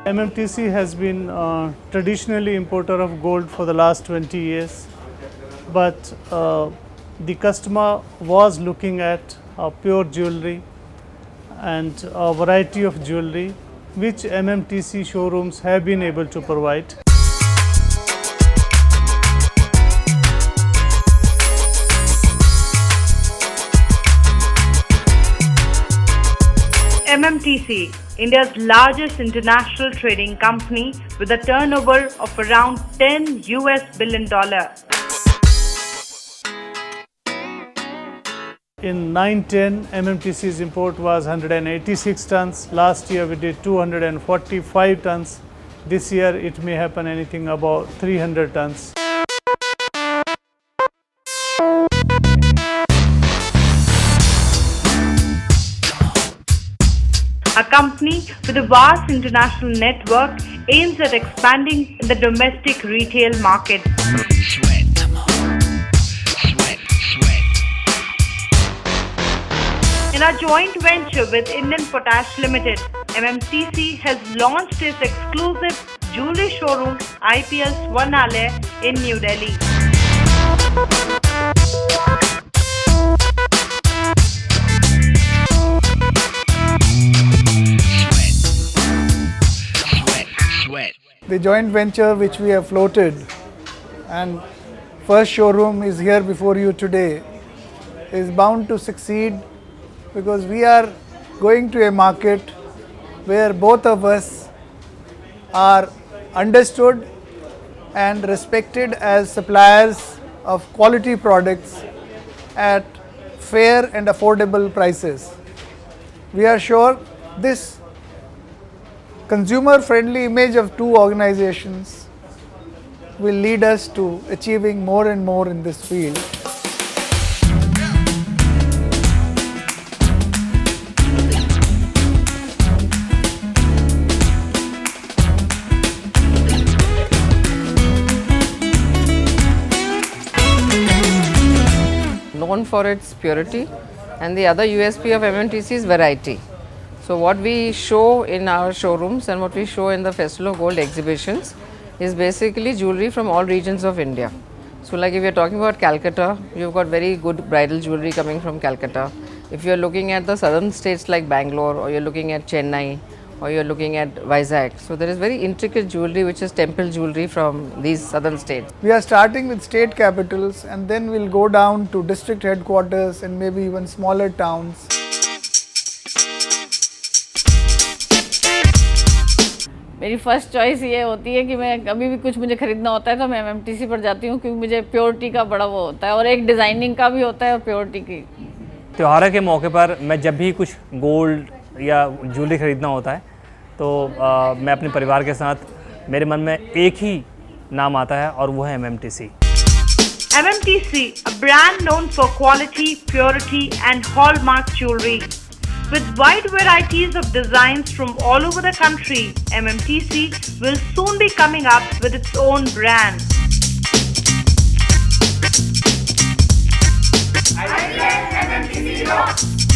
MMTC has been traditionally importer of gold for the last 20 years, but the customer was looking at pure jewelry and a variety of jewelry which MMTC showrooms have been able to provide. MMTC, India's largest international trading company with a turnover of around $10 billion. In 9-10, MMTC's import was 186 tons. Last year we did 245 tons. This year it may happen anything about 300 tons. A company with a vast international network aims at expanding in the domestic retail market. In a joint venture with Indian Potash Limited, MMTC has launched its exclusive jewelry showroom IPL Swarnalaya in New Delhi. The joint venture which we have floated and first showroom is here before you today is bound to succeed because we are going to a market where both of us are understood and respected as suppliers of quality products at fair and affordable prices. We are sure this consumer-friendly image of two organizations will lead us to achieving more and more in this field. Known for its purity, and the other USP of MMTC is variety. So what we show in our showrooms and what we show in the Festival of Gold exhibitions is basically jewelry from all regions of India. So like if you're talking about Calcutta, you've got very good bridal jewelry coming from Calcutta. If you're looking at the southern states like Bangalore, or you're looking at Chennai, or you're looking at Vizag, so there is very intricate jewelry which is temple jewelry from these southern states. We are starting with state capitals and then we'll go down to district headquarters and maybe even smaller towns. मेरी first choice ये होती है कि मैं कभी भी कुछ मुझे खरीदना होता है तो मैं एमएमटीसी पर जाती हूँ क्योंकि मुझे प्योरिटी का बड़ा वो होता है और एक डिज़ाइनिंग का भी होता है और प्योरिटी की। त्योहार के मौके पर मैं जब भी कुछ गोल्ड या ज्वेलरी खरीदना होता है तो मैं अपने परिवार के साथ मेरे मन में एक ही नाम आता है और वो है MMTC. MMTC, a brand known for quality, purity and hallmark jewelry. With wide varieties of designs from all over the country, MMTC will soon be coming up with its own brand. I MMTC